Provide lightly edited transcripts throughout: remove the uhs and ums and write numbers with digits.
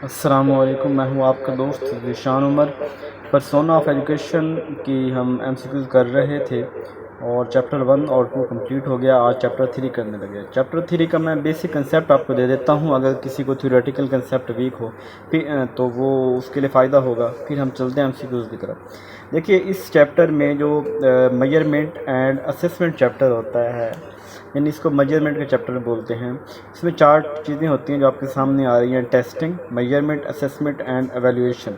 अस्सलामुअलैकुम, मैं हूँ आपका दोस्त Zeeshan Umar. Persona of education की हम एमसीक्यूज़ कर रहे थे और चैप्टर 1 और 2 कंप्लीट हो गया। आज चैप्टर 3 करने लगे। चैप्टर 3 का मैं बेसिक कंसेप्ट आपको दे देता हूँ, अगर किसी को थ्योरेटिकल कंसेप्ट वीक हो फिर तो वो उसके लिए फ़ायदा होगा। फिर हम चलते हैं एमसीक्यूज़ की तरफ। देखिए, इस चैप्टर में जो मेजरमेंट एंड असेसमेंट चैप्टर होता है, यानी इसको मेजरमेंट के चैप्टर बोलते हैं। इसमें 4 चीज़ें होती हैं जो आपके सामने आ रही हैं: testing, measurement, assessment and evaluation.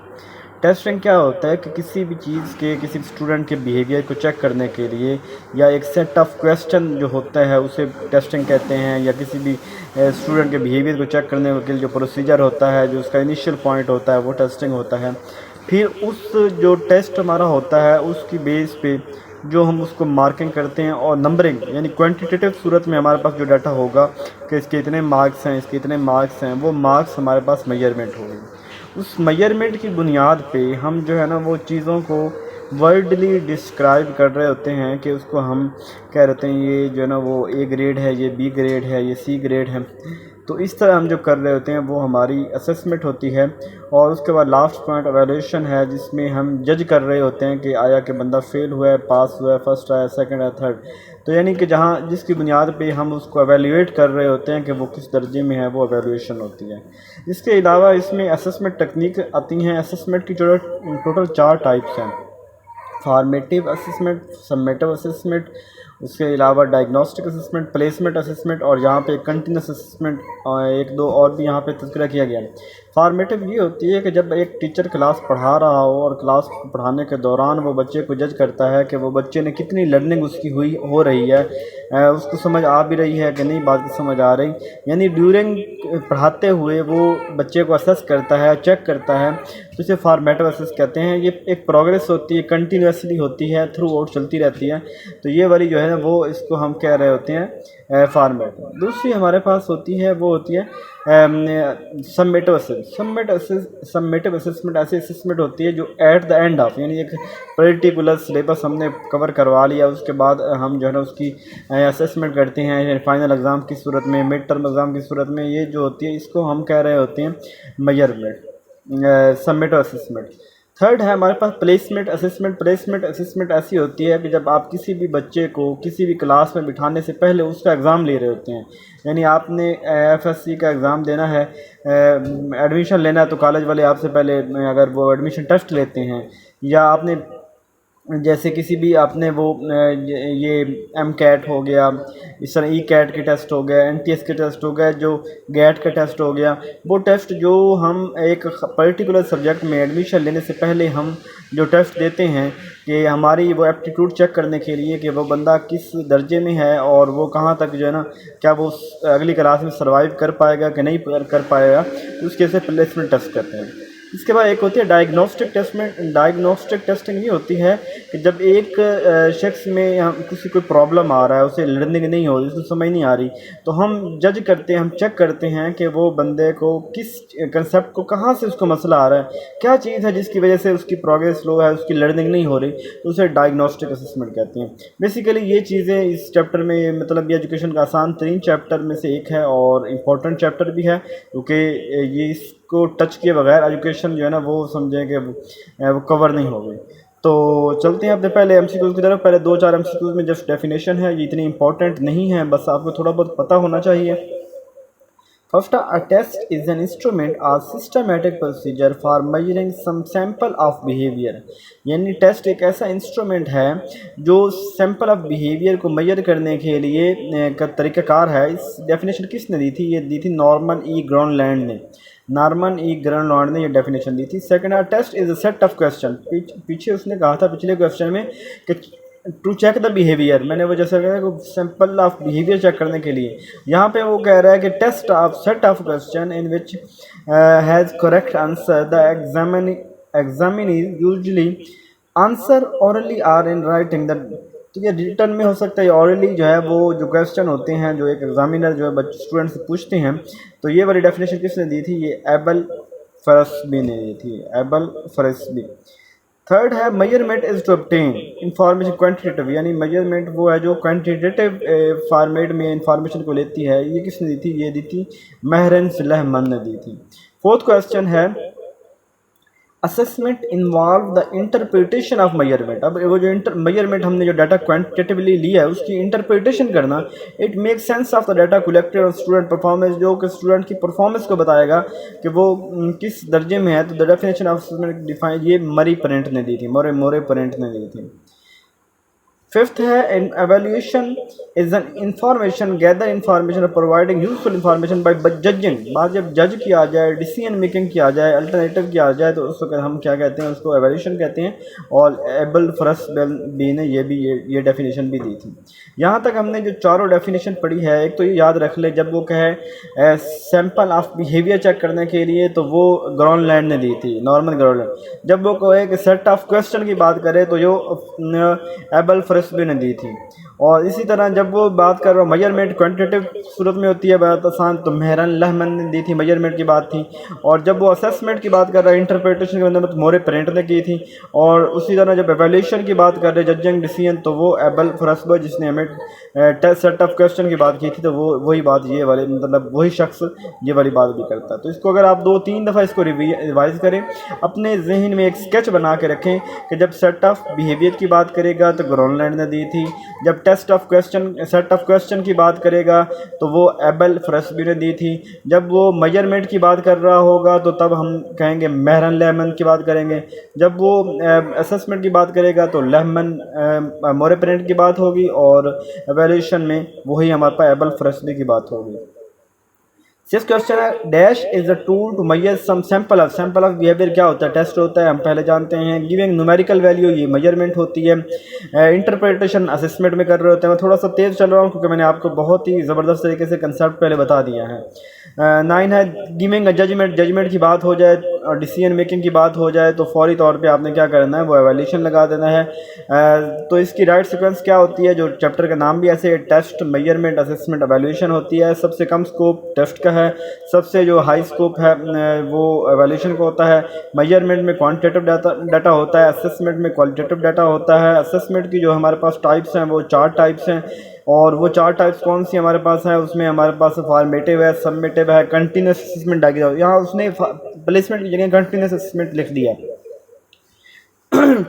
Testing क्या होता है कि किसी भी चीज़ के, किसी स्टूडेंट के बिहेवियर को चेक करने के लिए, या एक सेट ऑफ क्वेश्चन जो होता है उसे टेस्टिंग कहते हैं, या किसी भी स्टूडेंट के बिहेवियर को चेक करने के लिए जो प्रोसीजर होता है, जो उसका इनिशियल पॉइंट होता है, वो टेस्टिंग होता है। फिर उस जो टेस्ट हमारा होता है उसकी बेस पे जो हम उसको मार्किंग करते हैं, और नंबरिंग यानी क्वांटिटेटिव सूरत में हमारे पास जो डाटा होगा कि इसके इतने मार्क्स हैं, इसके इतने मार्क्स हैं, वो मार्क्स हमारे पास मेजरमेंट होगी। उस मेजरमेंट की बुनियाद पे हम जो है ना वो चीज़ों को वर्डली डिस्क्राइब कर रहे होते हैं कि उसको हम कह रहे होते हैं ये जो है ना वो ए ग्रेड है, ये बी ग्रेड है, ये सी ग्रेड है। तो इस तरह हम जो कर रहे होते हैं वो हमारी असेसमेंट होती है। और उसके बाद लास्ट पॉइंट एवेल्यूएशन है, जिसमें हम जज कर रहे होते हैं कि आया कि बंदा फेल हुआ है, पास हुआ है, फर्स्ट आया, सेकंड आया, थर्ड। तो यानी कि जहाँ जिसकी बुनियाद पे हम उसको एवेल्यूएट कर रहे होते हैं कि वो किस दर्जे में है, वो एवेल्यूएशन होती है। इसके अलावा इसमें असेसमेंट टेक्निक आती हैं। असेसमेंट की जो टोटल 4 टाइप्स हैं: फॉर्मेटिव असेसमेंट, सम्मेटिव असेसमेंट, उसके अलावा डायग्नोस्टिक असेसमेंट, प्लेसमेंट असेसमेंट, और यहाँ पे कंटिन्यूस असेसमेंट एक दो और भी यहाँ पे तज़किरा किया गया है। फॉर्मेटिव ये होती है कि जब एक टीचर क्लास पढ़ा रहा हो और क्लास पढ़ाने के दौरान वो बच्चे को जज करता है कि वो बच्चे ने कितनी लर्निंग उसकी हो रही है, उसको समझ आ भी रही है कि नहीं, बात समझ आ रही, यानी ड्यूरिंग पढ़ाते हुए वो बच्चे को असेस करता है, चेक करता है। तो इसे फॉर्मेटिव असेस कहते हैं। ये एक प्रोग्रेस होती है, कंटिन्यूसली होती है, थ्रू आउट चलती रहती है। तो ये वाली जो है ना वो इसको हम कह रहे होते हैं फॉर्मेट। दूसरी हमारे पास होती है, वो होती है सम्मेटिव सम्मेटिव असेसमेंट ऐसी असेसमेंट होती है जो एट द एंड ऑफ, यानी एक पर्टिकुलर सिलेबस हमने कवर करवा लिया, उसके बाद हम जो है ना उसकी असेसमेंट करते हैं फाइनल एग्ज़ाम की सूरत में, मिड टर्म एग्ज़ाम की सूरत में। ये जो होती है इसको हम कह रहे होते हैं मेजरमेंट, सम्मेटिव असेसमेंट। थर्ड है हमारे पास प्लेसमेंट असेसमेंट। प्लेसमेंट असेसमेंट ऐसी होती है कि जब आप किसी भी बच्चे को किसी भी क्लास में बिठाने से पहले उसका एग्ज़ाम ले रहे होते हैं, यानी आपने एफएससी का एग्ज़ाम देना है, एडमिशन लेना है, तो कॉलेज वाले आपसे पहले अगर वो एडमिशन टेस्ट लेते हैं, या आपने जैसे किसी भी आपने वो ये एम कैट हो गया, इस तरह ई कैट के टेस्ट हो गया, एन टी एस के टेस्ट हो गया, जो गैट का टेस्ट हो गया, वो टेस्ट जो हम एक पर्टिकुलर सब्जेक्ट में एडमिशन लेने से पहले हम जो टेस्ट देते हैं कि हमारी वो एप्टीट्यूड चेक करने के लिए कि वो बंदा किस दर्जे में है और वो कहाँ तक जो है ना, क्या वो अगली क्लास में सर्वाइव कर पाएगा कि नहीं कर पाएगा, तो उसके से प्लेसमेंट टेस्ट करते हैं। इसके बाद एक होती है डायग्नोस्टिक टेस्टमेंट। डायग्नोस्टिक टेस्टिंग ये होती है कि जब एक शख्स में किसी कोई प्रॉब्लम आ रहा है, उसे लर्निंग नहीं हो रही, उसको समझ नहीं आ रही, तो हम जज करते हैं, हम चेक करते हैं कि वो बंदे को किस कंसेप्ट को, कहाँ से उसको मसला आ रहा है, क्या चीज़ है जिसकी वजह से उसकी प्रोग्रेस स्लो है, उसकी लर्निंग नहीं हो रही, तो उसे डायग्नोस्टिक असेसमेंट कहते हैं। बेसिकली ये चीज़ें इस चैप्टर में, मतलब ये एजुकेशन का आसान तरीन चैप्टर में से एक है और इम्पोर्टेंट चैप्टर भी है, क्योंकि ये को टच किए बगैर एजुकेशन जो है ना वो समझें कि वो कवर नहीं हो गई। तो चलते हैं अपने पहले एमसीक्यूज़ की तरफ। पहले 2-4 एमसीक्यूज़ में जस्ट डेफिनेशन है, ये इतनी इंपॉर्टेंट नहीं है, बस आपको थोड़ा बहुत पता होना चाहिए। First, a test is an instrument or systematic procedure for measuring some sample of behavior। यानी टेस्ट एक ऐसा इंस्ट्रूमेंट है जो सैम्पल ऑफ बिहेवियर को मेजर करने के लिए का तरीक़ाकार है। इस डेफिनेशन किसने दी थी? ये दी थी नॉर्मन ई ग्रोनलैंड ने। नॉर्मन ई ग्रोनलैंड ने ये डेफिनेशन दी थी। Second, a test is a set of question. पीछे उसने कहा था पिछले क्वेश्चन में कि टू चेक द बिहेवियर, मैंने वो जैसे कहा सैम्पल ऑफ बिहेवियर चेक करने के लिए, यहाँ पे वो कह रहा है कि test of set of question in which has correct answer the examinee usually answer orally or in writing the. तो ये रिटर्न में हो सकता है, ऑरली जो है वो जो क्वेश्चन होते हैं जो एक एग्जामिनर जो है बच्चे स्टूडेंट से पूछते हैं। तो ये वाली डेफिनेशन किसने दी थी? ये एबल फरसबी ने दी थी, एबल फरसबी। थर्ड है measurement is to obtain information quantitative, यानी मेजरमेंट वो है जो क्वांटिटेटिव फॉर्मेट में इंफॉर्मेशन को लेती है। ये किसने दी थी? ये दी थी महरन सिलहमन ने दी थी। फोर्थ क्वेश्चन है assessment involve the interpretation of measurement. अब वो जो मेजरमेंट हमने जो डाटा क्वांटिटेटिवली लिया है उसकी इंटरप्रिटेशन करना। It make sense of the data collected और स्टूडेंट परफॉर्मेंस, जो कि स्टूडेंट की परफॉर्मेंस को बताएगा कि वो किस दर्जे में है। तो the definition of assessment define, ये मरी पेरेंट ने दी थी, मोरे पेरेंट ने दी थी। फिफ्थ है evaluation is an information gather information और providing useful information by judging. बात जब जज किया जाए, डिसीजन मेकिंग किया जाए, अल्टरनेटिव किया जाए, तो उसको हम क्या कहते हैं, उसको एवेल्यूएशन कहते हैं। और एबल फरस बी ने ये डेफिनेशन भी दी थी। यहाँ तक हमने जो चारों डेफिनेशन पढ़ी है, एक तो ये याद रख ले, जब वो कहे सैंपल ऑफ बिहेवियर चेक करने के लिए तो वो ग्राउंडलैंड ने दी थी, नॉर्मन ग्राउंडलैंड। जब वो कहे कि सेट ऑफ क्वेश्चन की बात करे तो जो एबल फरस भी ने दी थी। और इसी तरह जब वो बात कर रहा हूँ मेजरमेंट क्वांटिटेटिव सूरत में होती है बहुत आसान, तो मेहरन लहमन ने दी थी, मेजरमेंट की बात थी। और जब वो असेसमेंट की बात कर रहा है इंटरप्रिटेशन के अंदर में, तो मोरे पेरेंट ने की थी। और उसी तरह जब एवेल्यूएशन की बात कर रहे जजिंग डिसीजन, तो वो एबल फरसबर्ग जिसने हमें टेस्ट सेट ऑफ क्वेश्चन की बात की थी, तो वो वही बात ये वाले, मतलब वही शख्स ये वाली बात भी करता है। तो इसको अगर आप 2-3 दफ़ा इसको रिवाइज करें, अपने जहन में एक स्केच बना के रखें कि जब सेट ऑफ बिहेवियर की बात करेगा तो ग्राउंडलैंड ने दी थी, जब test of question set of question की बात करेगा तो वो एबल फ्रसबी ने दी थी, जब वो मेजरमेंट की बात कर रहा होगा तो तब हम कहेंगे मेहरन लेमन की बात करेंगे, जब वो असेसमेंट की बात करेगा तो लेमन मोरे पेरेंट की बात होगी, और एवेल्यूएशन में वही हमारे पास एबल फ्रसबी की बात होगी। सिक्स क्वेश्चन है dash is a tool to measure some sample of behaviour. क्या होता है? टेस्ट होता है, हम पहले जानते हैं। गिविंग न्यूमेरिकल वैल्यू, ये मेजरमेंट होती है। इंटरप्रिटेशन असेसमेंट में कर रहे होते हैं। मैं थोड़ा सा तेज़ चल रहा हूँ क्योंकि मैंने आपको बहुत ही ज़बरदस्त तरीके से कंसेप्ट पहले बता दिया है। 9 है गिविंग अ जजमेंट की बात हो जाए और डिसीजन मेकिंग की बात हो जाए तो फौरी तौर पे आपने क्या करना है, वो एवेल्यूएशन लगा देना है। तो इसकी राइट सीक्वेंस क्या होती है, जो चैप्टर का नाम भी ऐसे टेस्ट, मेजरमेंट, असेसमेंट, एवेल्यूएशन होती है। सबसे कम स्कोप टेस्ट का है, सबसे जो हाई स्कोप है वो एवेल्यूएशन का होता है। मेजरमेंट में क्वांटिटेटिव डाटा होता है, असेसमेंट में क्वालिटेटिव डाटा होता है। असेसमेंट की जो हमारे पास टाइप्स हैं वो 4 टाइप्स हैं, और वो 4 टाइप्स कौन सी हमारे पास है, उसमें हमारे पास फॉर्मेटिव है, सबमेटिव है, कंटिन्यूस असेसमेंट आ गया। यहाँ उसने प्लेसमेंट की जगह कंटिन्यूस असेसमेंट लिख दिया।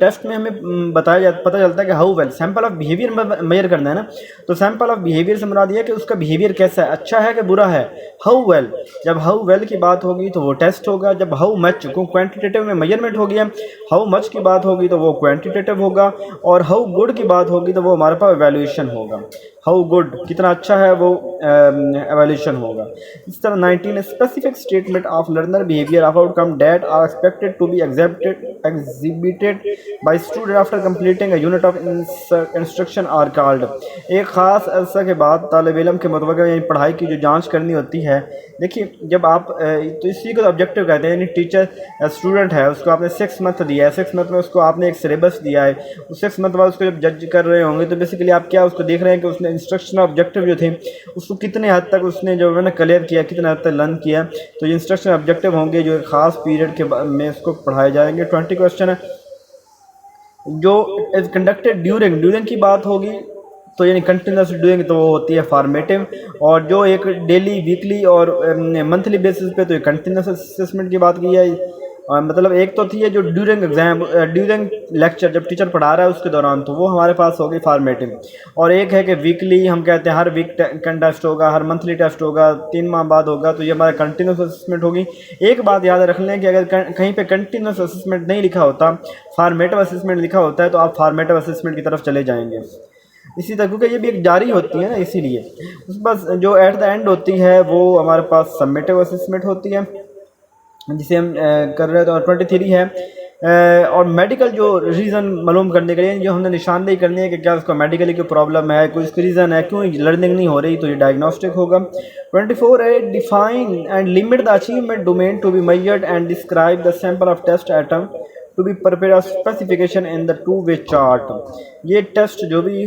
टेस्ट में हमें पता चलता है कि how well sample of behaviour measure करना है ना, तो सैंपल ऑफ बिहेवियर से मुराद ये है कि उसका बिहेवियर कैसा है, अच्छा है कि बुरा है। हाउ वेल, जब हाउ वेल की बात होगी तो वो टेस्ट होगा। जब हाउ मच को क्वांटिटेटिव में मेजरमेंट हो गया, हाउ मच की बात होगी तो वो क्वांटिटेटिव होगा, और हाउ गुड की बात होगी तो वो हमारे पास एवेल्यूएशन होगा। हाउ गुड, कितना अच्छा है, वो एवेल्यूएशन होगा। इस तरह 19 specific statement of learner behaviour of outcome that are expected to be exhibited by student after completing a unit of instruction are called. एक ख़ास अरसा के बाद तालिब इल्म के मुतबक़ यानी पढ़ाई की जो जांच करनी होती है। देखिए जब आप तो इसी को ऑब्जेक्टिव कहते हैं, यानी टीचर स्टूडेंट है, उसको आपने 6 मंथ दिया है, 6 मंथ में उसको आपने एक सिलेबस दिया है, उस 6 मंथ बाद उसको जब जज कर रहे होंगे तो बेसिकली आप क्या उसको देख रहे हैं कि उसने इंस्ट्रक्शन ऑब्जेक्टिव जो थे उसको कितने हद तक उसने जो है ना क्लियर किया, कितने हद तक लर्न किया। तो ये इंस्ट्रक्शन ऑब्जेक्टिव होंगे जो एक ख़ास पीरियड के में उसको पढ़ाए जाएंगे। 20 क्वेश्चन है जो इज कंडक्टेड ड्यूरिंग की बात होगी, तो यानी कंटिन्यूस डूइंग तो वो होती है फॉर्मेटिव, और जो एक डेली, वीकली और मंथली बेसिस पे तो ये कंटिन्यूस असेसमेंट की बात की है। मतलब एक तो थी है जो ड्यूरिंग एग्जाम, ड्यूरिंग लेक्चर जब टीचर पढ़ा रहा है उसके दौरान, तो वो हमारे पास होगी फॉर्मेटिव। और एक है कि वीकली, हम कहते हैं हर वीक टेस्ट होगा, हर मंथली टेस्ट होगा, 3 माह बाद होगा, तो ये हमारा कंटिन्यूस असेसमेंट होगी। एक बात याद रख लें कि अगर कहीं पे कंटिन्यूस असेसमेंट नहीं लिखा होता, फॉर्मेटिव असेसमेंट लिखा होता है, तो आप फॉर्मेटिव असेसमेंट की तरफ चले जाएंगे। इसी तरह क्योंकि ये भी एक जारी होती है ना, इसीलिए उस बस जो एट द एंड होती है वो हमारे पास सबमिटिव असेसमेंट होती है, जिसे हम कर रहे हैं। तो 23 है और मेडिकल जो रीज़न मालूम करने के लिए जो हमने निशानदेही करनी है कि क्या उसको मेडिकली कोई प्रॉब्लम है, कोई इसका रीज़न है क्यों लर्निंग नहीं हो रही, तो ये डायग्नोस्टिक होगा। 24 है define and limit the achievement domain to be measured and describe the sample of test item to be prepare specification in the 2 way chart. ये टेस्ट जो भी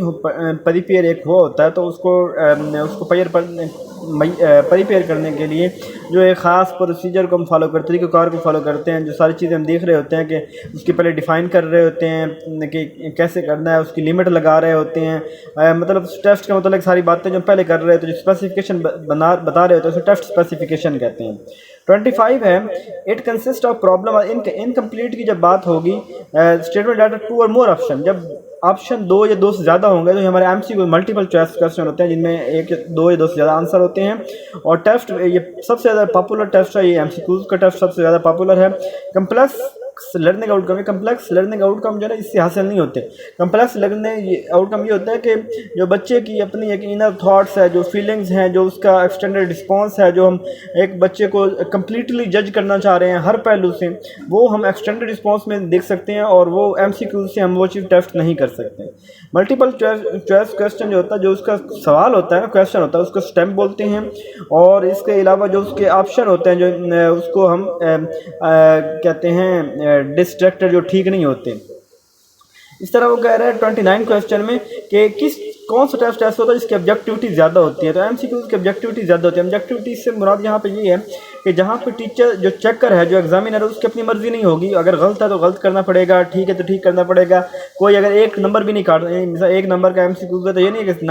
परिपेयर एक हुआ होता है तो उसको पेयर पर प्रिपेयर करने के लिए जो एक ख़ास प्रोसीजर को हम फॉलो करते, तरीक़ाकार को फॉलो करते हैं। जो सारी चीज़ें हम देख रहे होते हैं कि उसकी पहले डिफ़ाइन कर रहे होते हैं कि कैसे करना है, उसकी लिमिट लगा रहे होते हैं। मतलब टेस्ट के मतलब सारी बातें जो पहले कर रहे होते हैं, जो स्पेसिफिकेशन बता रहे होते हैं, उसे टेस्ट स्पेसिफिकेशन कहते हैं। 25 है, it consist of problem incomplete की जब बात होगी, स्टेटमेंट डाटा 2 और मोर ऑप्शन, जब ऑप्शन 2 या 2 से ज़्यादा होंगे तो हमारे एमसीक्यू मल्टीपल चॉइस क्वेश्चन होते हैं जिनमें 1, 2 या 2 से ज़्यादा आंसर होते हैं। और टेस्ट ये सबसे ज़्यादा पॉपुलर टेस्ट है, ये एमसीक्यूज़ का टेस्ट सबसे ज़्यादा पॉपुलर है। Complex learning outcome, complex learning outcome जो है ना इससे हासिल नहीं होते। कम्प्लेक्स लर्निंग आउटकम ये होता है कि जो बच्चे की अपनी एक इनर थॉट्स है, जो फीलिंग्स हैं, जो उसका एक्सटेंडेड रिस्पॉन्स है, जो हम एक बच्चे को कम्प्लीटली जज करना चाह रहे हैं हर पहलू से, वो हम एक्सटेंडेड रिस्पॉन्स में देख सकते हैं और वो एमसीक्यू से हम वो चीज़ टेस्ट नहीं कर सकते। मल्टीपल चॉइस क्वेश्चन जो होता है, जो उसका सवाल होता है ना, क्वेश्चन होता है, उसको स्टेम बोलते हैं। और इसके अलावा जो उसके ऑप्शन होते हैं जो उसको हम कहते हैं डिस्ट्रैक्टर, जो ठीक नहीं होते। इस तरह वो कह रहा है 29 क्वेश्चन में कि कौन सा टेस्ट ऐसा होता है जिसकी ऑब्जेक्टिविटी ज़्यादा होती है। तो एमसीक्यूज़ की ऑब्जेक्टिविटी ज़्यादा होती है। ऑब्जेक्टिविटी से मुराद यहाँ पे ये है कि जहाँ पे टीचर जो चेकर है, जो एग्जामिनर है, उसकी अपनी मर्जी नहीं होगी। अगर गलत है तो गलत करना पड़ेगा, ठीक है तो ठीक करना पड़ेगा। कोई अगर एक नंबर भी नहीं काट, एक नंबर का एमसीक्यूज़ है तो ये नहीं है कि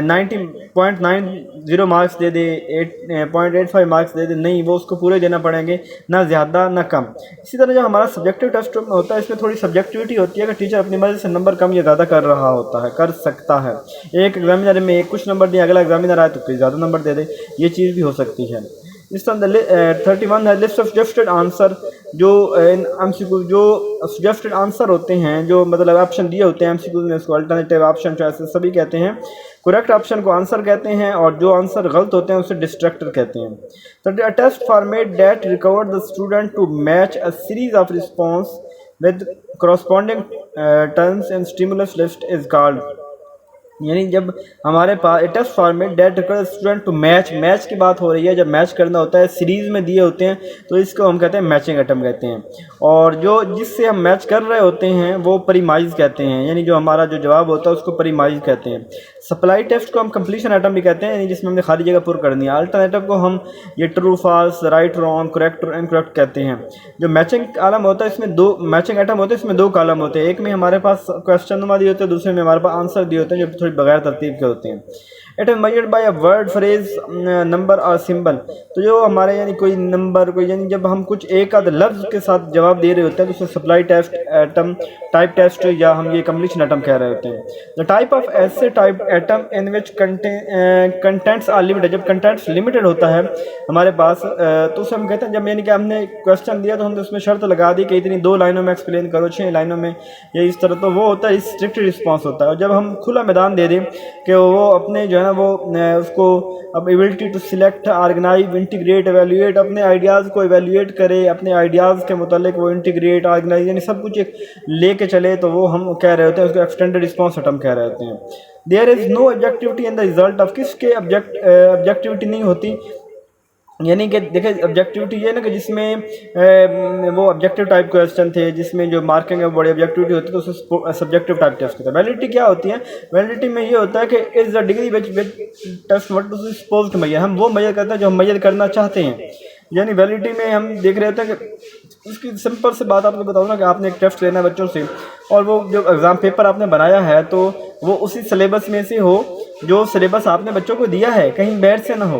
90.90 मार्क्स दे दे, 8.85 मार्क्स दे दे, नहीं, वो उसको पूरे देना पड़ेंगे, ना ज़्यादा ना कम। इसी तरह जो हमारा सब्जेक्टिव टेस्ट होता है, इसमें थोड़ी सब्जेक्टिविटी होती है कि टीचर अपनी मर्जी से नंबर कम या ज़्यादा कर रहा होता है, कर सकता है। एक एग्जामिनर में एक कुछ नंबर दिए, अगला एग्जामिनर आए तो कोई ज़्यादा नंबर दे दे, ये चीज़ भी हो सकती है। इस तरह 31 है, लिस्ट ऑफ सजेस्टेड आंसर, जो एमसीक्यू जो सजेस्टेड आंसर होते हैं, जो मतलब ऑप्शन दिए होते हैं एमसीक्यू में, उसको अल्टरनेटिव ऑप्शन चॉइसेस सभी कहते हैं। करेक्ट ऑप्शन को आंसर कहते हैं और जो आंसर गलत होते हैं उसे डिस्ट्रैक्टर कहते हैं। तो test format that required the student to match a series of response with corresponding terms and stimulus list is called, यानी जब हमारे पास test format that requires student to match की बात हो रही है, जब मैच करना होता है, सीरीज़ में दिए होते हैं तो इसको हम कहते हैं मैचिंग आइटम कहते हैं। और जो जिससे हम मैच कर रहे होते हैं वो प्रीमाइज कहते हैं, यानी जो हमारा जो जवाब होता है उसको प्रीमाइज कहते हैं। सप्लाई टेस्ट को हम कंप्लीशन आइटम भी कहते हैं, यानी जिसमें हमने खाली जगह पूरी करनी है। अल्टरनेटिव को हम ये true false, right wrong, correct incorrect कहते हैं। जो मैचिंग कॉलम होता है, इसमें 2 मैचिंग आइटम होते हैं, इसमें 2 कॉलम होते हैं। एक में हमारे पास क्वेश्चन नुमा दिए होते हैं, दूसरे में हमारे पास आंसर दिए होते हैं जो थोड़ी बगैर तरतीब के होते हैं। It is measured by a word, phrase, number और सिंबल। तो जो हमारे यानी कोई नंबर, कोई यानी जब हम कुछ एक आध लफ्ज़ के साथ जवाब दे रहे होते हैं तो उसे supply test item, type test, या हम ये कंप्लीशन एटम कह रहे होते हैं। The type of essay type item in which contents are limited, जब कंटेंट्स लिमिटेड होता है हमारे पास तो उसे हम कहते हैं, जब यानी कि हमने क्वेश्चन दिया तो हमने उसमें शर्त लगा दी कि इतनी 2 लाइनों में एक्सप्लेन करो, 6 लाइनों में, या इस तरह, तो वो होता है स्ट्रिक्ट रिस्पॉन्स होता है। और जब हम खुला मैदान दे दें कि वो अपने जो है ना वो उसको अब ability to select, organise, integrate, evaluate, अपने आइडियाज़ को एवेल्यूएट करे, अपने आइडियाज़ के मुतालिक वो इंटीग्रेट, ऑर्गेनाइज, यानी सब कुछ एक लेके चले, तो वो हम कह रहे होते हैं, उसको एक्सटेंडेड रिस्पॉन्स आइटम कह रहे होते हैं। There is no objectivity in the result of, किसके ऑब्जेक्टिविटी नहीं होती, यानी कि देखिए ऑब्जेक्टिविटी ये ना कि जिसमें वो ऑब्जेक्टिव टाइप क्वेश्चन थे जिसमें जो मार्किंग है बड़ी ऑब्जेक्टिविटी होती है, तो उसे सब्जेक्टिव टाइप टेस्ट होता है। वैलिडिटी क्या होती है? वैलिडिटी में ये होता है कि is the degree which test what to suppose to measure, हम वो मेजर करते हैं जो हम मेजर करना चाहते हैं। यानी वैलिडिटी में हम देख रहे होते हैं कि उसकी सिंपल से बात आपको बताऊँ ना कि आपने एक टेस्ट लेना है बच्चों से, और वो जो एग्ज़ाम पेपर आपने बनाया है तो वो उसी सिलेबस में से हो जो सिलेबस आपने बच्चों को दिया है, कहीं बैठ से ना हो।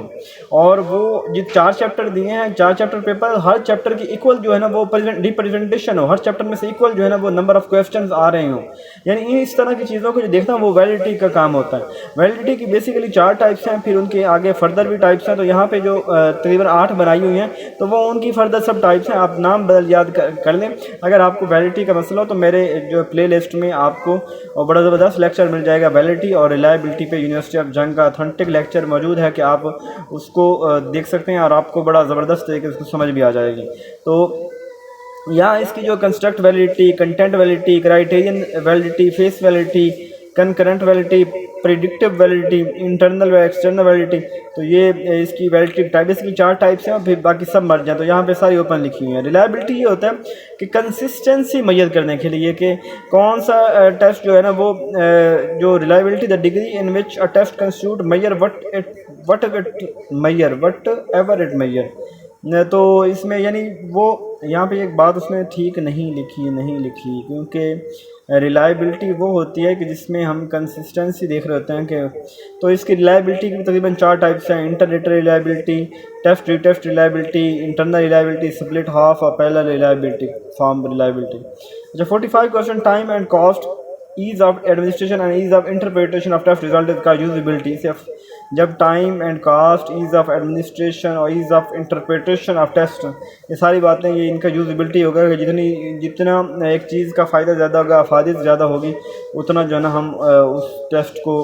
और वो जो 4 चैप्टर दिए हैं, 4 चैप्टर पेपर, हर चैप्टर की इक्वल जो है ना वो रिप्रेजेंटेशन हो, हर चैप्टर में से इक्वल जो है ना वो नंबर ऑफ़ क्वेश्चंस आ रहे हों, यानी इस तरह की चीज़ों को जो देखना वो वैलिडिटी का काम होता है। वैलिडिटी की बेसिकली 4 टाइप्स हैं, फिर उनके आगे फर्दर भी टाइप्स हैं। तो यहाँ पे जो तकरीबन 8 बनाई हुई हैं, तो वो उनकी फर्दर सब टाइप्स हैं, आप नाम बदल याद कर लें। अगर आपको वैलिडिटी का मसला हो तो मेरे जो प्ले लिस्ट में आपको बड़ा ज़बरदस्त लेक्चर मिल जाएगा वैलिडिटी और रिलायबिलिटी पे, यूनिवर्सिटी ऑफ जंग का ऑथेंटिक लेक्चर मौजूद है कि आप उसको देख सकते हैं और आपको बड़ा ज़बरदस्त तरीके से समझ भी आ जाएगी। तो यहाँ इसकी जो construct validity, content validity, criterion validity, face validity, concurrent validity, predictive validity, internal व एक्सटर्नल वैलिडिटी। तो ये इसकी वैलिडिटी टाइप, इसकी 4 टाइप्स हैं और फिर बाकी सब मर जाए। तो यहाँ पे सारी ओपन लिखी हुई है। रिलायबिलिटी ये होता है कि कंसिस्टेंसी मैयर करने के लिए कि कौन सा टेस्ट जो है ना वो जो reliability the degree in which a test constitute measure whatever it measure. तो इसमें यानी वो यहाँ पे एक बात उसमें ठीक नहीं लिखी क्योंकि रिलायबिलिटी वो होती है कि जिसमें हम कंसिस्टेंसी देख रहे होते हैं कि, तो इसकी रिलायबिलिटी की तकरीबन 4 टाइप्स हैं। Inter reliability, test retest reliability, internal reliability, split half और पैरेलल रिलायबिलिटी फॉर्म रिलायबिलिटी। अच्छा, 45% time and cost, ease of administration and ease of interpretation of test result का यूजिबिलिटी। सिर्फ जब time and cost, ease of administration और ease of interpretation of test, ये सारी बातें ये इनका यूजिबिलिटी होगा कि जितना एक चीज़ का फ़ायदा ज़्यादा होगा, अफादियत ज़्यादा होगी, उतना जो है ना हम उस टेस्ट को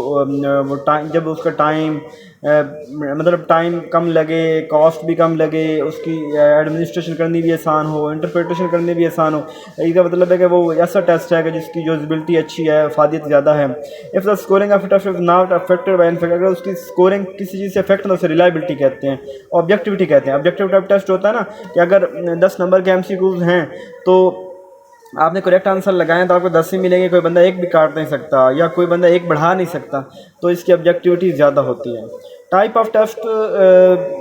वो टाइम, जब उसका टाइम मतलब टाइम कम लगे, कॉस्ट भी कम लगे, उसकी एडमिनिस्ट्रेशन करनी भी आसान हो, इंटरप्रिटेशन करनी भी आसान हो। इसका मतलब है कि वो ऐसा टेस्ट है कि जिसकी यूजिबिलिटी अच्छी है, अफादियत ज़्यादा है। If the scoring of test is not affected by in fact, अगर उसकी स्कोरिंग किसी चीज़ से अफेक्ट ना, उसे रिलायबिलिटी कहते हैं। ऑब्जेक्टिविटी कहते हैं। ऑब्जेक्टिव टाइप टेस्ट होता है ना कि अगर 10 नंबर के MCQs हैं तो आपने करेक्ट आंसर लगाएं तो आपको 10 ही मिलेंगे, कोई बंदा एक भी काट नहीं सकता या कोई बंदा एक बढ़ा नहीं सकता, तो इसकी ऑब्जेक्टिविटी ज़्यादा होती है। Type of test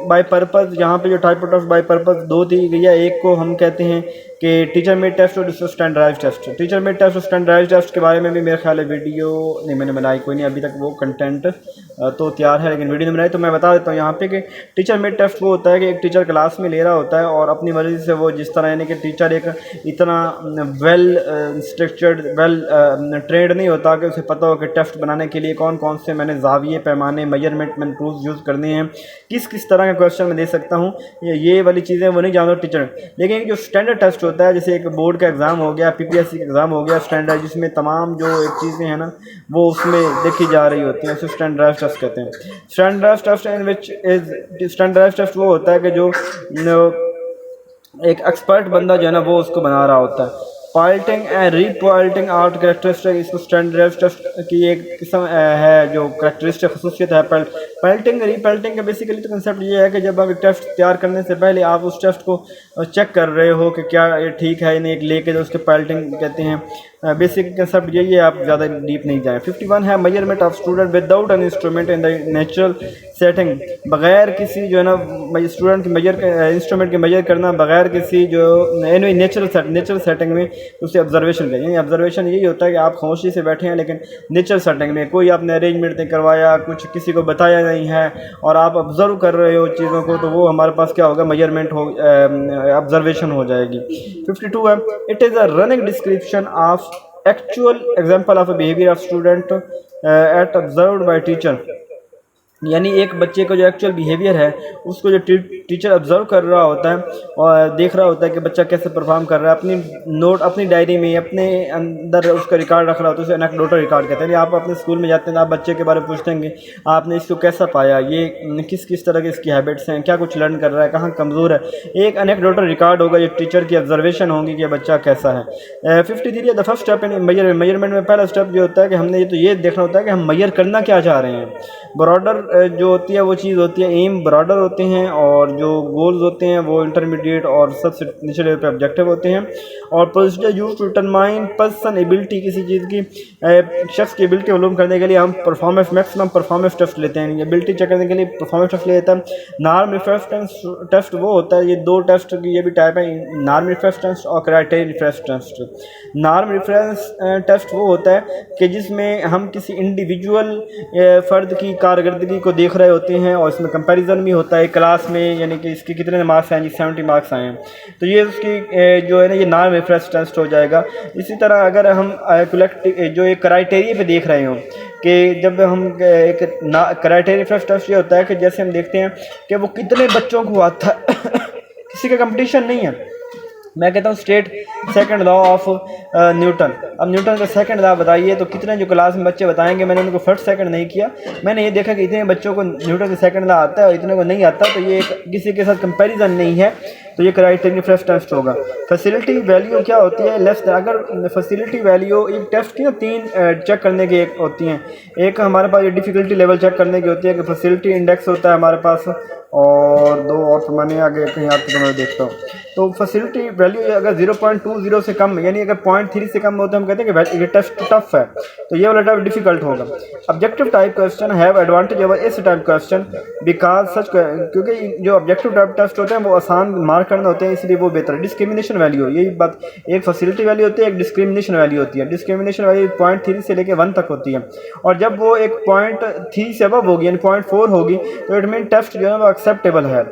by purpose, यहाँ पे जो type of test by purpose 2 दी गई है। एक को हम कहते हैं कि टीचर मेड टेस्ट और दूसरा standardise test. Teacher made test और स्टैंडर्डाइज टेस्ट के बारे में भी मेरे ख्याल है वीडियो नहीं मैंने बनाई, कोई नहीं अभी तक वो कंटेंट तो तैयार है, लेकिन वीडियो नहीं बनाई। तो मैं बता देता हूँ यहाँ पे कि टीचर मेड टेस्ट वो होता है कि एक टीचर क्लास में ले रहा होता है और अपनी मर्ज़ी से वो जिस तरह, यानी कि टीचर एक इतना वेल स्ट्रक्चर्ड, वेल ट्रेंड नहीं होता कि उसे पता हो कि टेस्ट बनाने के लिए कौन कौन से मैंने जाविये, पैमाने, मेजरमेंट, मैंने टूल्स यूज़ करने हैं, किस तरह का क्वेश्चन मैं दे सकता हूँ, ये वाली चीज़ें वो नहीं जानता टीचर। लेकिन जो स्टैंडर्ड टेस्ट होता है, जैसे एक बोर्ड का एग्ज़ाम हो गया, PPSC का एग्ज़ाम हो गया स्टैंडर्ड, जिसमें तमाम जो एक चीज़ें हैं ना वो उसमें देखी जा रही होती हैं, उसे स्टैंडर्डाइज्ड टेस्ट कहते हैं। Standardised test in which is, standardised test वो होता है कि जो एक एक्सपर्ट बंदा जो है ना वो उसको बना रहा होता है। पॉइल्टिंग एंड रीपॉइल्टिंग आउट कैरेक्टरिस्टिक, इसको स्टैंडर्डाइज्ड टेस्ट की एक किस्म है जो कैरेक्टरिस्टिक खसूसियत है। पॉइल्टिंग रीपॉइल्टिंग का बेसिकली तो कंसेप्ट ये है कि जब आप एक टेस्ट तैयार करने से पहले आप उस टेस्ट को चेक कर रहे हो कि क्या ये ठीक है, नहीं, एक लेके जो उसके पॉइल्टिंग कहते हैं। बेसिक कंसेप्ट यही है, आप ज़्यादा डीप नहीं जाएं। 51 है measurement of student without an instrument in the natural setting, बगैर किसी जो है ना स्टूडेंट की इंस्ट्रूमेंट के मेजर करना, बगैर किसी जो नेचुरल सेटिंग में उसे ऑब्जर्वेशन करें। ऑब्जर्वेशन यही होता है कि आप खामोशी से बैठे हैं लेकिन नेचुरल सेटिंग में कोई आपने अरेंजमेंट नहीं करवाया, कुछ किसी को बताया नहीं है और आप ऑब्जर्व कर रहे हो चीज़ों को, तो वो हमारे पास क्या होगा, मेजरमेंट हो, ऑब्जर्वेशन हो जाएगी। 52 है it is a running description of actual example of a behaviour of student at observed bye teacher, यानी एक बच्चे का जो एक्चुअल बिहेवियर है उसको जो टीचर ऑब्जर्व कर रहा होता है और देख रहा होता है कि बच्चा कैसे परफॉर्म कर रहा है, अपनी डायरी में अपने अंदर उसका रिकॉर्ड रख रहा होता है, उसे एनेक्डोटल रिकॉर्ड कहते हैं। आप अपने स्कूल में जाते हैं, आप बच्चे के बारे में पूछेंगे आपने इसको कैसा पाया, ये किस तरह की इसकी हैबिट्स हैं, क्या कुछ लर्न कर रहा है, कहाँ कमज़ोर है, एक एनेक्डोटल रिकॉर्ड होगा, ये टीचर की ऑब्जर्वेशन होगी कि बच्चा कैसा है। 53 the first step in measurement में पहला स्टेप जो होता है कि हमने ये देखना होता है कि हम मेजर करना क्या चाह रहे हैं। ब्रॉडर जो होती है वो चीज़ होती है, एम ब्रॉडर होते हैं और जो गोल्स होते हैं वो इंटरमीडिएट और सबसे नीचे लेवल पे ऑब्जेक्टिव होते हैं। और procedure use to determine person ability, किसी चीज़ की शख्स की एबिलिटी मालूम करने के लिए हम परफॉर्मेंस मैक्सिमम परफॉर्मेंस टेस्ट लेते हैं, एबिलिटी चेक करने के लिए परफॉर्मेंस टेस्ट लेता है। नॉर्म रेफरेंस टेस्ट वो होता है, ये 2 टेस्ट की ये भी टाइप है, नॉर्म रेफरेंस टेस्ट और criteria reference test. Norm reference test वो होता है कि जिसमें हम किसी इंडिविजुअल फ़र्द की कारकर्दगी को देख रहे होते हैं और इसमें कंपैरिजन भी होता है क्लास में, यानी कि इसके कितने मार्क्स आए जी 70 मार्क्स आए हैं, तो ये उसकी जो है ना ये नॉर्म रेफरेंस टेस्ट हो जाएगा। इसी तरह अगर हम कलेक्टिव जो एक क्राइटेरिया पे देख रहे हों कि जब हम एक क्राइटेरिया रेफरेंस टेस्ट ये होता है कि जैसे हम देखते हैं कि वो कितने बच्चों को आता है किसी का कंपटीशन नहीं है। मैं कहता हूँ state second law of Newton, अब न्यूटन का सेकंड लॉ बताइए तो कितने जो क्लास में बच्चे बताएंगे, मैंने उनको फर्स्ट सेकंड नहीं किया, मैंने ये देखा कि इतने बच्चों को न्यूटन का सेकंड लॉ आता है और इतने को नहीं आता, तो ये किसी के साथ कंपैरिजन नहीं है। तो ये क्राइटेरिया फ्रेश टेस्ट होगा। फैसिलिटी वैल्यू क्या होती है, लेस। अगर फैसिलिटी वैल्यू एक टेस्ट की ना तीन चेक करने की एक होती हैं। एक हमारे पास ये डिफ़िकल्टी लेवल चेक करने की होती है कि फैसिलिटी इंडेक्स होता है हमारे पास, और दो और मैंने आगे कहीं आपको तो मैं देखता हूँ। तो फैसिलिटी वैल्यू अगर 0.20 से कम, यानी अगर 0.3 से कम होता है, हम कहते हैं कि ये टेस्ट टफ है, तो ये वाला टेस्ट डिफिकल्ट होगा। Objective type question have advantage over इस टाइप क्वेश्चन बिकॉज सच, क्योंकि जो ऑब्जेक्टिव टाइप टेस्ट होते हैं वो आसान मार्क करना होते हैं, इसलिए वो बेहतर है। डिस्क्रिमिनेशन वैल्यू, यही बात, एक फैसिलिटी वैल्यू होती है, एक डिस्क्रिमिनेशन वैल्यू होती है। डिस्क्रिमिनेशन वैल्यू 0.3 से लेकर 1 तक होती है, और जब वो एक 0.3 से अबव होगी यानी 0.4 होगी तो इट मीन टेस्ट जो है वो एक्सेप्टेबल है।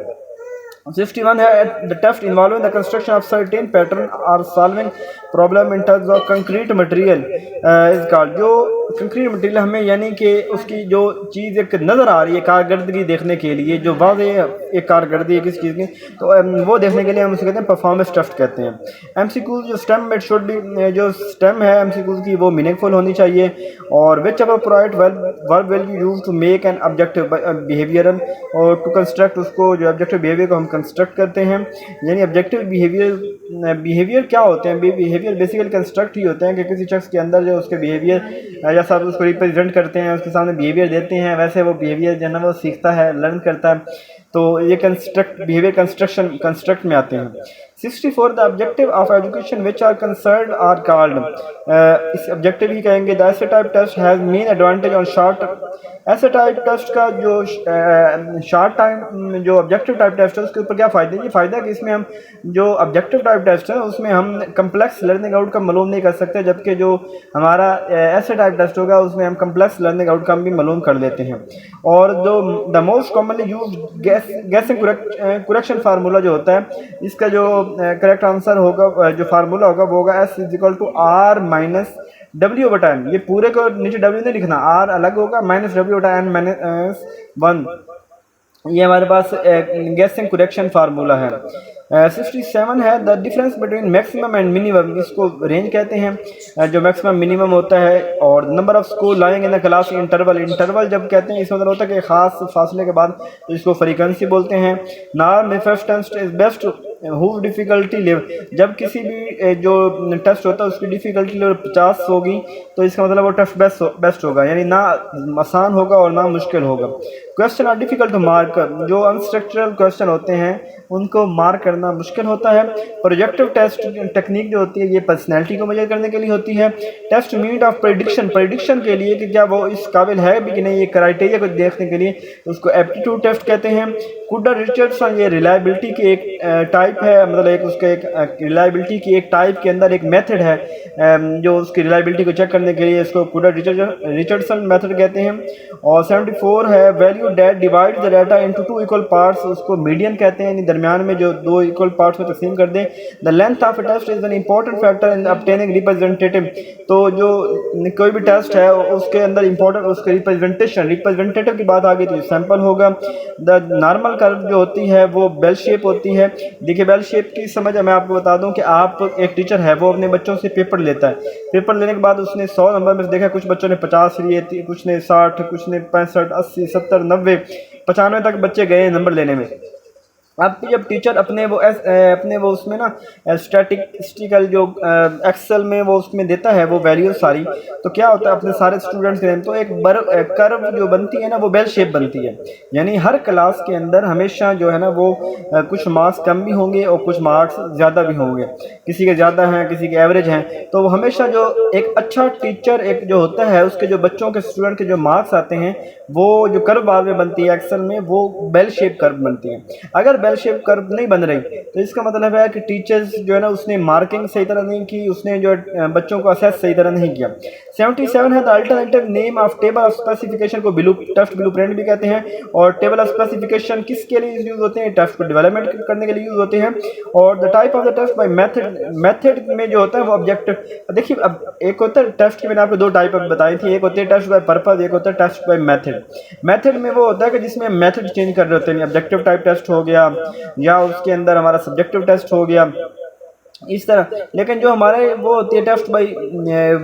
61 है the test involving the construction of certain pattern और solving problem in terms of concrete material is called. जो कंक्रीट मटेरियल हमें यानी कि उसकी जो चीज़ एक नज़र आ रही है कारकर्दगी देखने के लिए, जो वाज़ेह एक कारकर्दगी है किसी चीज़ की, तो वो देखने के लिए हम उसे कहते हैं परफॉर्मेंस टेस्ट कहते हैं। एमसीक्यूज जो स्टेम इट शुड बी, जो स्टेम है एमसीक्यूज की वो मीनिंगफुल होनी चाहिए, और whichever provide verb will be use to make an objective behavioural, और टू कंस्ट्रक्ट उसको, जो ऑब्जेक्टिव बिहेवियर को हम कंस्ट्रक्ट करते हैं। यानी ऑब्जेक्टिव बिहेवियर क्या होते हैं, बिहेवियर बेसिकली कंस्ट्रक्ट ही होते हैं कि किसी शख्स के अंदर जो उसके बिहेवियर जैसा आप उसको रिप्रेजेंट करते हैं, उसके सामने बिहेवियर देते हैं, वैसे वो बिहेवियर जो है ना वो सीखता है, लर्न करता है। तो ये बिहेवियर कंस्ट्रक्ट में आते हैं। 64 the objective of education which are concern are called, इस ऑब्जेक्टिव ही कहेंगे। The essay type test has main advantage on short, essay type test का जो शॉर्ट टाइम जो ऑब्जेक्टिव टाइप टेस्ट है उसके ऊपर क्या फ़ायदे, ये फ़ायदा कि इसमें हम जो ऑब्जेक्टिव टाइप टेस्ट है उसमें हम कम्प्लेक्स लर्निंग आउटकम मालूम नहीं कर सकते, जबकि जो हमारा ऐसे टाइप टेस्ट होगा उसमें हम कम्प्लेक्स लर्निंग आउटकम भी मालूम कर लेते हैं। और जो the most commonly use guessing correction formula जो होता है, इसका जो करेक्ट आंसर होगा, जो फार्मूला होगा वो होगा S is equal to R minus W बटा N। ये पूरे को नीचे W नहीं लिखना, R अलग होगा, माइनस W बटा N माइनस 1। ये हमारे पास गैसिंग करेक्शन फार्मूला है। 67 है the difference between maximum and minimum, इसको रेंज कहते हैं, जो मैक्सिमम मिनिमम होता है। और number of school lying in the class interval, interval जब कहते हैं इसका मतलब होता है कि खास फासले के बाद, तो इसको फ्रीक्वेंसी बोलते हैं। Norm if test is best who difficulty level, जब किसी भी जो टेस्ट होता है उसकी डिफ़िकल्टी लेवल 50 होगी तो इसका मतलब वो टेस्ट बेस्ट होगा, यानी ना आसान होगा और ना मुश्किल होगा। Question are difficult to mark, जो अनस्ट्रक्चरल क्वेश्चन होते हैं उनको मार्क करना मुश्किल होता है। प्रोजेक्टिव टेस्ट टेक्निक जो होती है ये पर्सनैलिटी को मेजर करने के लिए होती है। टेस्ट मीट ऑफ प्रेडिक्शन के लिए कि क्या वो इस काबिल है भी कि नहीं, ये क्राइटेरिया को देखने के लिए उसको एप्टीट्यूड टेस्ट कहते हैं। कुडर रिचर्डसन ये रिलायबिलिटी की एक टाइप है, मतलब एक उसके एक रिलायबिलिटी की एक टाइप के अंदर एक मेथड है जो उसकी रिलायबिलिटी को चेक करने के लिए, इसको कुडर रिचर्डसन मेथड कहते हैं। और 74 है value that divide the data into 2 equal parts, उसको मीडियन कहते हैं, यानी दरमियान में जो 2 इक्वल पार्ट्स में तकसीम कर दें। The length of a test is an important factor in obtaining representative, तो जो कोई भी टेस्ट है उसके अंदर इंपॉर्टेंट उसके रिप्रेजेंटेटिव की बात आ गई तो सैंपल होगा। द नॉर्मल कर्व जो होती है वो बेल शेप होती है। देखिए बेल शेप की समझ मैं आपको बता दूं कि आप एक टीचर है वो अपने बच्चों से पेपर लेता है, पेपर लेने के बाद उसने 100 नंबर में देखा, कुछ बच्चों ने 50 लिए, कुछ ने 60, कुछ ने 65, 80, 70, 90, 95 तक बच्चे गए नंबर लेने में। अब जब टीचर अपने वो उसमें ना स्टैटिस्टिकल जो एक्सेल में वो उसमें देता है वो वैल्यू सारी, तो क्या होता है अपने सारे स्टूडेंट्स के लिए तो एक कर्व जो बनती है ना वो बेल शेप बनती है, यानी हर क्लास के अंदर हमेशा जो है ना वो कुछ मार्क्स कम भी होंगे और कुछ मार्क्स ज़्यादा भी होंगे, किसी के ज़्यादा हैं किसी के एवरेज हैं। तो हमेशा जो एक अच्छा टीचर एक जो होता है उसके जो बच्चों के स्टूडेंट के जो मार्क्स आते हैं वो जो कर्व बाद में बनती है एक्सेल में वो बेल शेप कर्व बनती है। अगर बेल शेप कर्व नहीं बन रही तो इसका मतलब है कि टीचर्स जो है ना उसने मार्किंग सही तरह नहीं की, उसने जो बच्चों को असेस सही तरह नहीं किया। 77 है the alternative name of table of specification को टेस्ट ब्लूप्रिंट भी कहते हैं। और टेबल ऑफ स्पेसिफिकेशन किसके लिए यूज होते हैं, टेस्ट को डेवलपमेंट करने के लिए यूज होते हैं। और the type of the test by method में जो होता है वो ऑब्जेक्टिव। देखिए अब एक होता है टेस्ट की मैंने आपको 2 टाइप बताई थी, एक होती है टेस्ट बाय पर्पज, एक होता है टेस्ट बाय मेथड। मेथड में वो होता है कि जिसमें मेथड चेंज कर रहे होते हैं, ऑब्जेक्टिव टाइप टेस्ट हो गया या उसके अंदर हमारा सब्जेक्टिव टेस्ट हो गया, इस तरह। लेकिन जो हमारे वो होती है टेस्ट बाई,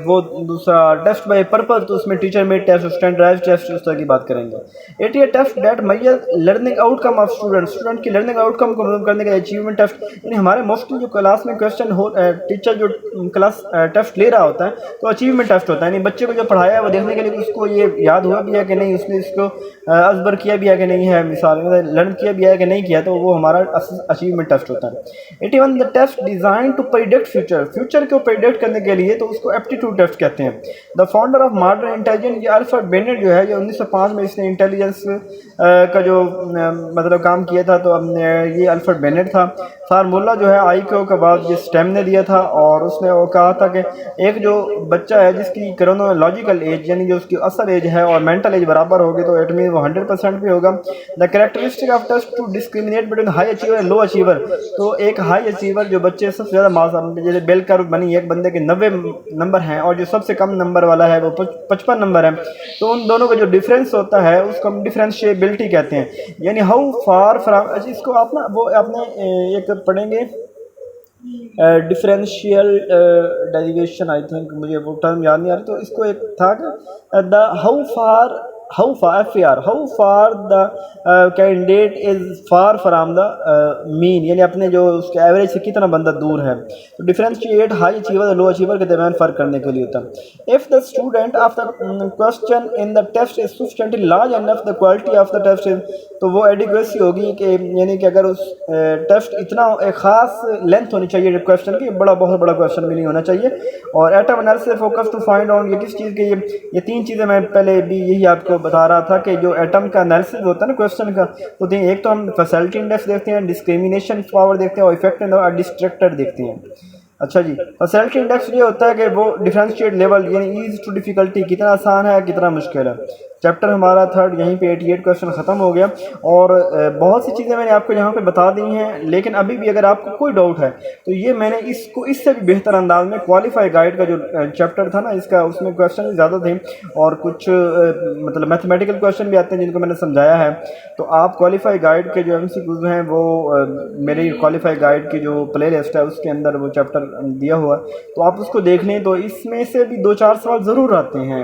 वो दूसरा टेस्ट बाई पर्पस, तो उसमें teacher made test, standardise test, उस तरह की बात करेंगे। इट ये test that measure learning outcome of student, student की लर्निंग आउटकम को मेजर करने का अचीवमेंट टेस्ट। यानी हमारे मोस्टली जो क्लास में क्वेश्चन हो, टीचर जो क्लास टेस्ट ले रहा होता है तो अचीवमेंट टेस्ट होता है। यानी बच्चे को जो पढ़ाया है वो देखने के लिए उसको ये याद हुआ भी है कि नहीं, उसने इसको अजबर किया भी है कि नहीं है, मिसाल लर्न किया भी है कि नहीं किया, तो वो हमारा अचीवमेंट टेस्ट होता है। It even the test design to predict future, future को प्रिडिक्ट करने के लिए, तो उसको एप्टीट्यूड टेस्ट कहते हैं। The founder of modern intelligence, ये अल्फ्रेड बेनेट जो है, ये 1905 में इसने इंटेलिजेंस का जो मतलब काम किया था, तो ये अल्फ्रेड बेनेट था। फार्मूला जो है आई क्यू का बाद जिस स्टेम ने दिया था, और उसने वो कहा था कि एक जो बच्चा है जिसकी क्रोनोलॉजिकल एज यानी जो उसकी असल एज है और मेंटल एज बराबर होगी, तो इट मीन वो 100% भी होगा। The characteristic of test to discriminate between high achiever and low achiever, तो एक हाई अचीवर जो बच्चे सबसे ज़्यादा मार्क्स, जैसे बेल कर्व बनी, एक बंदे के 90 नंबर हैं और जो सबसे कम नंबर वाला है वो 55 नंबर है, तो उन दोनों का जो डिफरेंस होता है उसको हम डिफरेंशिएबिलिटी कहते हैं। यानी हाउ फार फ्रॉम, इसको आप ना वो आपने एक पढ़ेंगे डिफरेंशियल डेरिवेशन, आई थिंक, मुझे वो टर्म याद नहीं आ रहा, तो इसको एक था कि the how far F R how far the candidate is far from the mean, यानी अपने जो उसके एवरेज से कितना बंदा दूर है। तो डिफरेंशिएट हाई अचीवर और लो अचीवर के दरमियान फ़र्क करने के लिए होता है। If the student of the question in the test is sufficiently large enough the quality of the test is, तो वो एडिक्वेसी होगी कि यानी कि अगर उस टेस्ट इतना एक ख़ास लेंथ होनी चाहिए क्वेश्चन की, बहुत बड़ा क्वेश्चन भी नहीं होना चाहिए। और item analysis focus to find out, ये किस चीज़ के, ये तीन चीज़ें मैं पहले भी यही आपको बता रहा था कि जो एटम का एनालिसिस होता है ना क्वेश्चन का, तो एक तो हम फैसिलिटी इंडेक्स देखते हैं, डिस्क्रिमिनेशन पावर देखते हैं, और इफेक्ट एंड डिस्ट्रैक्टर देखते हैं। अच्छा जी, फैसिलिटी इंडेक्स ये होता है कि वो डिफरेंशिएट लेवल यानी ईज टू डिफ़िकल्टी, कितना आसान है कितना मुश्किल है। चैप्टर हमारा थर्ड यहीं पे 88 क्वेश्चन ख़त्म हो गया, और बहुत सी चीज़ें मैंने आपको यहाँ पे बता दी हैं। लेकिन अभी भी अगर आपको कोई डाउट है तो ये मैंने इसको इससे भी बेहतर अंदाज में क्वालिफाई गाइड का जो चैप्टर था ना इसका, उसमें क्वेश्चन ज़्यादा थे और कुछ मतलब मैथमेटिकल क्वेश्चन भी आते हैं जिनको मैंने समझाया है। तो आप क्वालिफाई गाइड के जो MCQs हैं वो मेरी क्वालिफाई गाइड की जो प्ले लिस्ट है उसके अंदर वो चैप्टर दिया हुआ है, तो आप उसको देख लें। तो इसमें से भी 2-4 सवाल ज़रूर आते हैं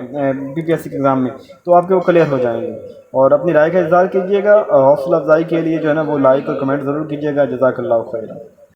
BPSC के एग्ज़ाम में, तो आपके वो क्लियर हो जाएंगे। और अपनी राय का इज़हार कीजिएगा, हौसला अफजाई के लिए जो है ना वो लाइक और कमेंट ज़रूर कीजिएगा। जज़ाकल्लाहु खैर।